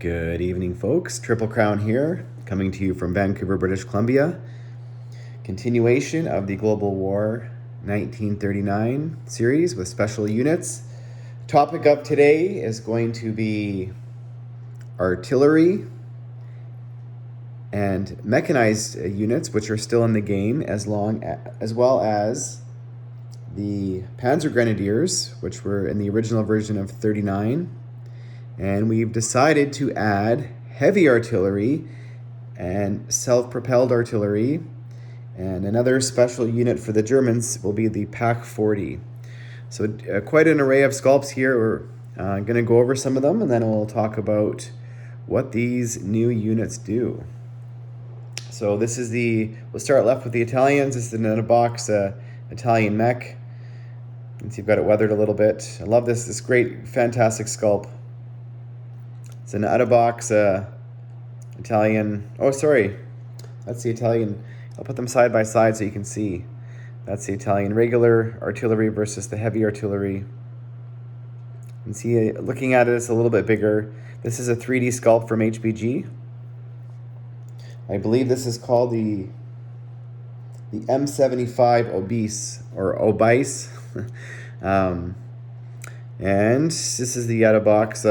Good evening, folks. Triple Crown here, coming to you from Vancouver, British Columbia. Continuation of the Global War 1939 series with special units. Topic of today is going to be artillery and mechanized units, which are still in the game, as well as the Panzer Grenadiers, which were in the original version of 39. And we've decided to add heavy artillery and self-propelled artillery. And another special unit for the Germans will be the Pak 40. So quite an array of sculpts here. We're going to go over some of them, and then we'll talk about what these new units do. So we'll start left with the Italians. This is an out-of-box Italian mech. You can see I've got it weathered a little bit. I love this great, fantastic sculpt. It's an out-of-box Italian. Oh, sorry. That's the Italian. I'll put them side by side so you can see. That's the Italian regular artillery versus the heavy artillery. You can see, looking at it, it's a little bit bigger. This is a 3D sculpt from HBG. I believe this is called the M75 Obese, or Obise. And this is the out-of-box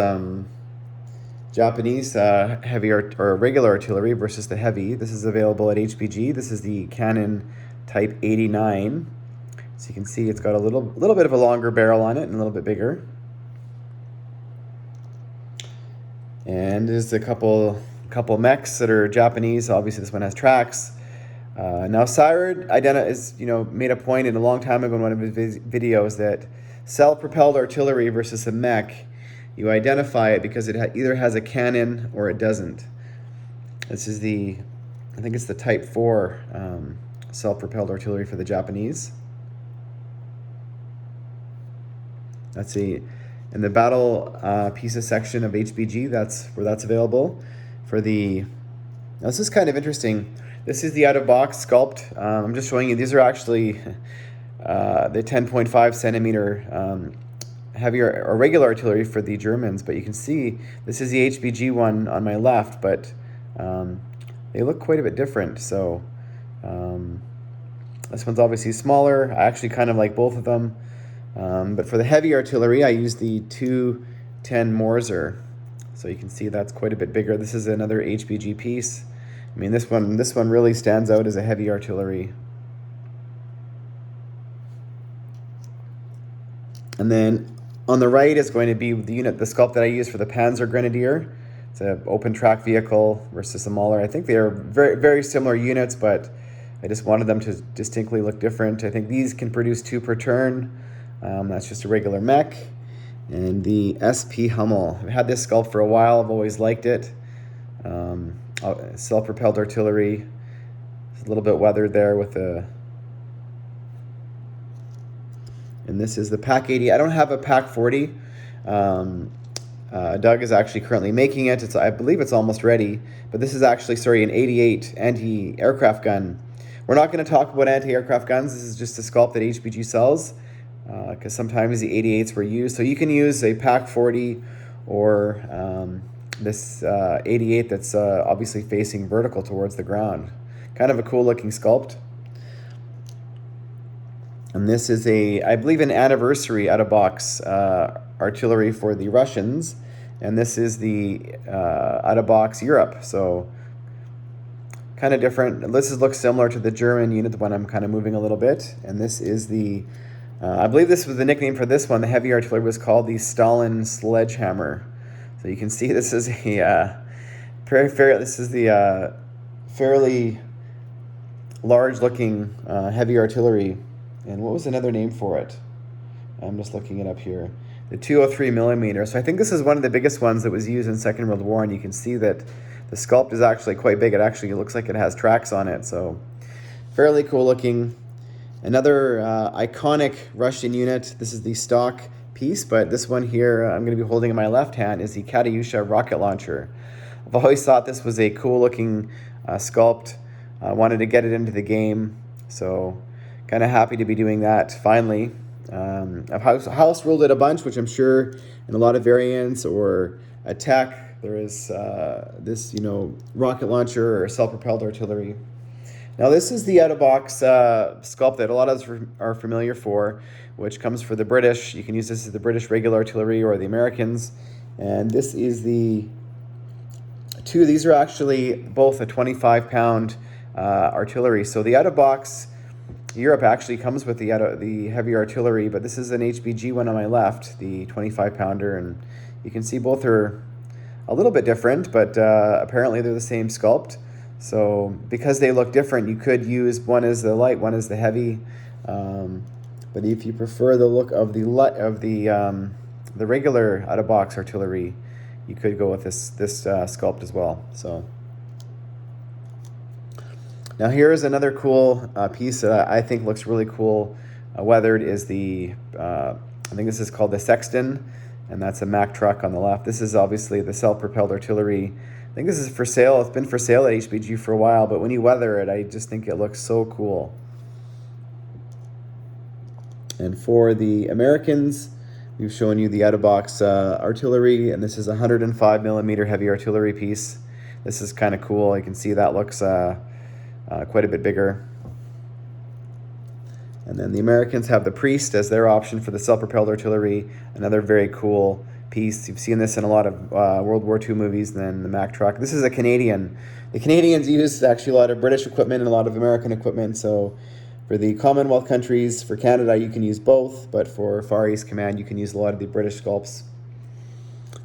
Japanese heavy or regular artillery versus the heavy. This is available at HBG. This is the Cannon Type 89. So you can see it's got a little bit of a longer barrel on it and a little bit bigger. And there's a couple mechs that are Japanese. Obviously, this one has tracks. Now, Cyrud made a point in a long time ago in one of his videos that self-propelled artillery versus a mech, you identify it because it either has a cannon or it doesn't. This is I think it's the Type 4 self-propelled artillery for the Japanese. That's in the battle pieces section of HBG. That's where that's available. Now, this is kind of interesting. This is the out-of-box sculpt. I'm just showing you. These are actually the 10.5 centimeter heavier or regular artillery for the Germans, but you can see this is the HBG one on my left, but they look quite a bit different. So this one's obviously smaller. I actually kind of like both of them, but for the heavy artillery, I use the 210 Morzer. So you can see that's quite a bit bigger. This is another HBG piece. I mean, this one really stands out as a heavy artillery. And then on the right is going to be the sculpt that I use for the Panzer Grenadier. It's an open track vehicle versus a Mauler. I think they are very, very similar units, but I just wanted them to distinctly look different. I think these can produce 2 per turn. That's just a regular mech. And the SP Hummel. I've had this sculpt for a while. I've always liked it. Self-propelled artillery. It's a little bit weathered there with and this is the Pak 80. I don't have a Pak 40. Doug is actually currently making it. I believe it's almost ready. But this is actually, an 88 anti-aircraft gun. We're not going to talk about anti-aircraft guns. This is just a sculpt that HBG sells, because sometimes the 88s were used. So you can use a Pak 40 or this 88 that's obviously facing vertical towards the ground. Kind of a cool looking sculpt. And this is I believe an anniversary out-of-box artillery for the Russians. And this is the out-of-box Europe. So kind of different. This looks similar to the German unit, the one I'm kind of moving a little bit. And this is I believe this was the nickname for this one. The heavy artillery was called the Stalin Sledgehammer. So you can see this is fairly large-looking heavy artillery. And what was another name for it? I'm just looking it up here. The 203 millimeter. So I think this is one of the biggest ones that was used in Second World War, and you can see that the sculpt is actually quite big. It looks like it has tracks on it. So fairly cool looking. Another iconic Russian unit. This is the stock piece, but this one here I'm going to be holding in my left hand is the Katyusha rocket launcher. I've always thought this was a cool looking sculpt. I wanted to get it into the game, so kind of happy to be doing that finally. I've house ruled it a bunch, which I'm sure in a lot of variants or attack there is this, rocket launcher or self-propelled artillery. Now this is the out-of-box sculpt that a lot of us are familiar for, which comes for the British. You can use this as the British regular artillery or the Americans. And this is the two. These are actually both a 25-pound artillery. So the out-of-box Europe actually comes with the heavy artillery, but this is an HBG one on my left, the 25-pounder, and you can see both are a little bit different, but apparently they're the same sculpt. So because they look different, you could use one as the light, one as the heavy. But if you prefer the look of the regular out-of-box artillery, you could go with this sculpt as well. So now here is another cool piece that I think looks really cool. Weathered is the I think this is called the Sexton, and that's a Mack truck on the left. This is obviously the self-propelled artillery. I think this is for sale. It's been for sale at HBG for a while, but when you weather it, I just think it looks so cool. And for the Americans, we've shown you the out-of-box artillery, and this is a 105 millimeter heavy artillery piece. This is kind of cool. You can see that looks quite a bit bigger. And then the Americans have the Priest as their option for the self-propelled artillery, another very cool piece. You've seen this in a lot of World War II movies, and then the Mack truck. This is a Canadian. The Canadians use actually a lot of British equipment and a lot of American equipment, so for the Commonwealth countries, for Canada, you can use both, but for Far East Command, you can use a lot of the British sculpts.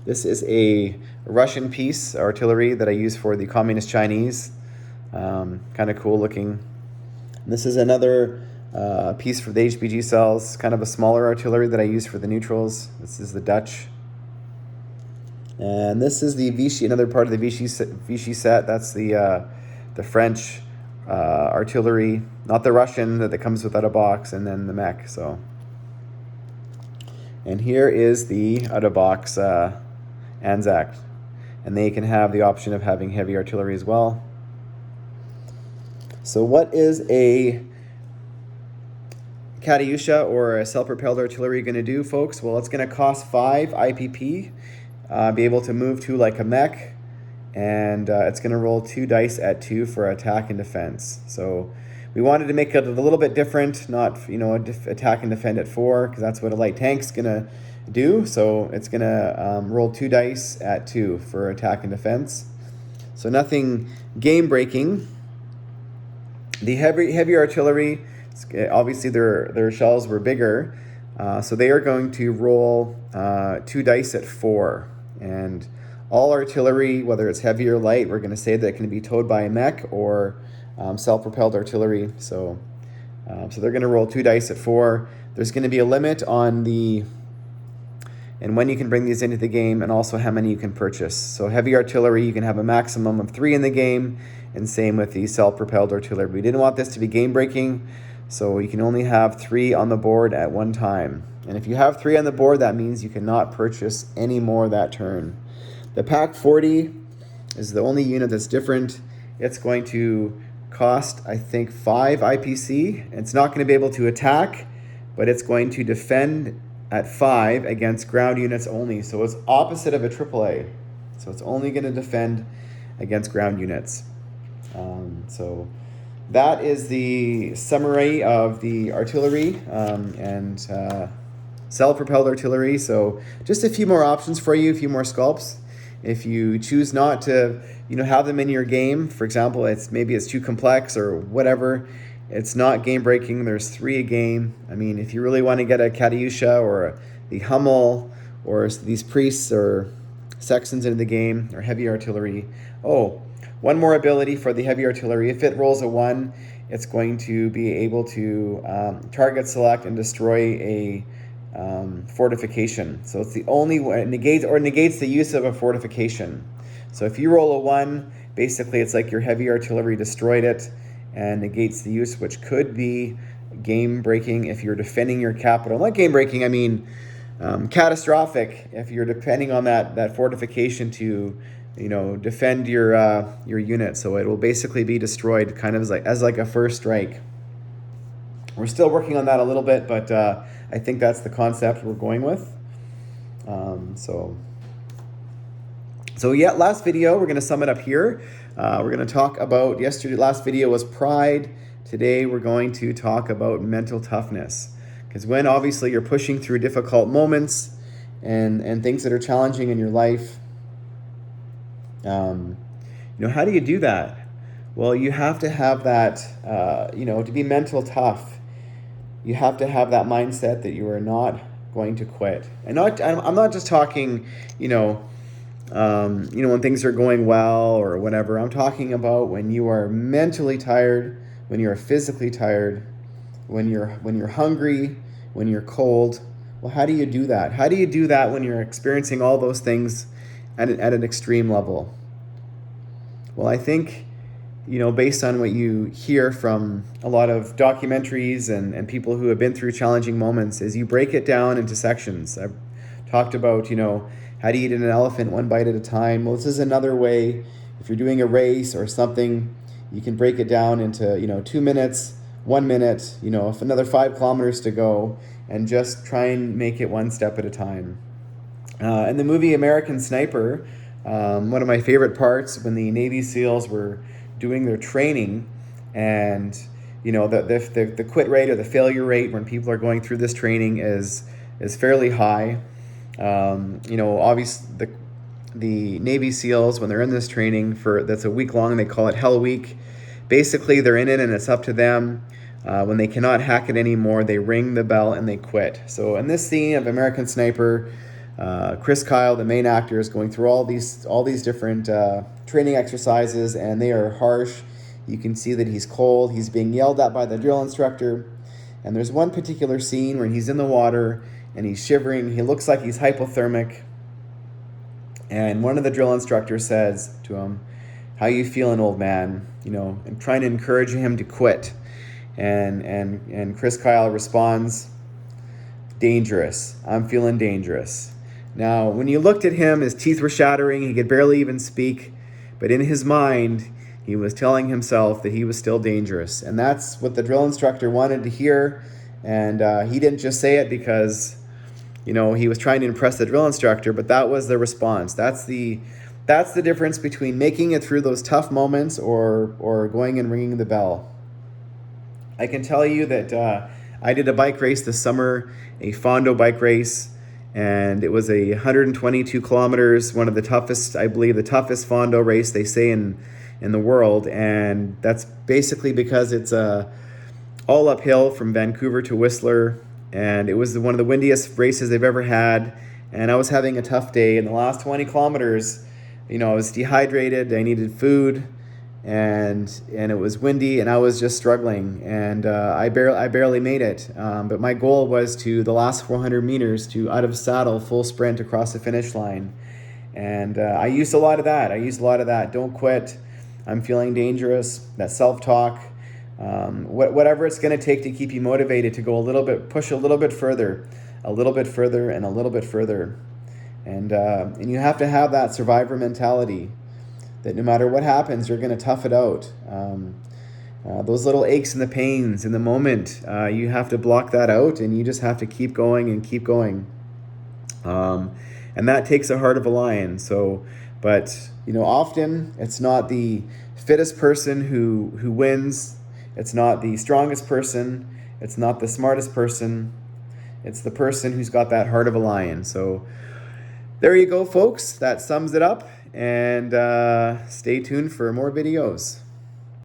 This is a Russian piece, artillery, that I use for the Communist Chinese. Kind of cool looking. And this is another piece for the HBG cells, kind of a smaller artillery that I use for the neutrals. This is the Dutch. And this is the Vichy, another part of the Vichy set. That's the French artillery, not the Russian that comes without a box, and then the mech. So, and here is the out-of-box Anzac, and they can have the option of having heavy artillery as well. So what is a Katyusha or a self-propelled artillery going to do, folks? Well, it's going to cost 5 IPP, be able to move to like a mech, and it's going to roll 2 dice at 2 for attack and defense. So we wanted to make it a little bit different, not attack and defend at 4, because that's what a light tank's going to do. So it's going to roll 2 dice at 2 for attack and defense. So nothing game breaking. The heavy artillery, obviously their shells were bigger, so they are going to roll 2 dice at 4. And all artillery, whether it's heavy or light, we're going to say that it can be towed by a mech or self-propelled artillery. So they're going to roll 2 dice at 4. There's going to be a limit on and when you can bring these into the game, and also how many you can purchase. So heavy artillery, you can have a maximum of 3 in the game, and same with the self-propelled artillery. We didn't want this to be game-breaking, so you can only have 3 on the board at one time. And if you have 3 on the board, that means you cannot purchase any more that turn. The Pack 40 is the only unit that's different. It's going to cost, I think, 5 IPC. It's not going to be able to attack, but it's going to defend at 5 against ground units only. So it's opposite of a AAA. So it's only going to defend against ground units. So that is the summary of the artillery and self-propelled artillery. So just a few more options for you, a few more sculpts. If you choose not to, have them in your game, for example, maybe it's too complex or whatever, it's not game breaking. There's 3 a game. I mean, if you really want to get a Katyusha or the Hummel or these priests or Sextons into the game or heavy artillery. Oh, one more ability for the heavy artillery. If it rolls a 1, it's going to be able to target select and destroy a fortification. So it's the only one, negates the use of a fortification. So if you roll a 1, basically it's like your heavy artillery destroyed it and negates the use, which could be game breaking if you're defending your capital. Not game breaking, I mean catastrophic if you're depending on that fortification to defend your unit. So it will basically be destroyed kind of as like a first strike. We're still working on that a little bit, but I think that's the concept we're going with. So So yeah, last video, we're going to sum it up here. We're going to talk about last video was pride. Today we're going to talk about mental toughness. Because when obviously you're pushing through difficult moments and things that are challenging in your life, how do you do that? Well, you have to have that, to be mental tough. You have to have that mindset that you are not going to quit. And I'm not just talking, when things are going well or whatever. I'm talking about when you are mentally tired, when you're physically tired, when you're hungry, when you're cold. Well, how do you do that? How do you do that when you're experiencing all those things at an extreme level? Well, I think, based on what you hear from a lot of documentaries and people who have been through challenging moments, is you break it down into sections. I've talked about, how to eat an elephant one bite at a time. Well, this is another way. If you're doing a race or something, you can break it down into, 2 minutes, 1 minute, if another 5 kilometers to go, and just try and make it one step at a time. In the movie American Sniper, one of my favorite parts when the Navy SEALs were doing their training, and the quit rate or the failure rate when people are going through this training is fairly high. Obviously the Navy SEALs, when they're in this training that's a week long, they call it Hell Week. Basically, they're in it and it's up to them. When they cannot hack it anymore, they ring the bell and they quit. So in this scene of American Sniper, Chris Kyle, the main actor, is going through all these different training exercises, and they are harsh. You can see that he's cold. He's being yelled at by the drill instructor. And there's one particular scene where he's in the water and he's shivering. He looks like he's hypothermic. And one of the drill instructors says to him, "How you feeling, old man?" And trying to encourage him to quit. And Chris Kyle responds, "Dangerous. I'm feeling dangerous." Now, when you looked at him, his teeth were shattering. He could barely even speak. But in his mind, he was telling himself that he was still dangerous. And that's what the drill instructor wanted to hear. And he didn't just say it because, he was trying to impress the drill instructor, but that was the response. That's the difference between making it through those tough moments or going and ringing the bell. I can tell you that I did a bike race this summer, a Fondo bike race, and it was 122 kilometers, one of the toughest, I believe, the toughest Fondo race they say in the world. And that's basically because it's all uphill from Vancouver to Whistler. And it was one of the windiest races they've ever had. And I was having a tough day. In the last 20 kilometers, I was dehydrated. I needed food. And it was windy, and I was just struggling, and I barely made it. But my goal was the last 400 meters to out of saddle full sprint across the finish line, and I used a lot of that. Don't quit. I'm feeling dangerous. That self-talk, whatever it's going to take to keep you motivated to go push a little bit further, and a little bit further, and you have to have that survivor mentality. That no matter what happens, you're going to tough it out. Those little aches and the pains in the moment, you have to block that out, and you just have to keep going and keep going. And that takes a heart of a lion. But often it's not the fittest person who wins. It's not the strongest person. It's not the smartest person. It's the person who's got that heart of a lion. So there you go, folks. That sums it up. And stay tuned for more videos.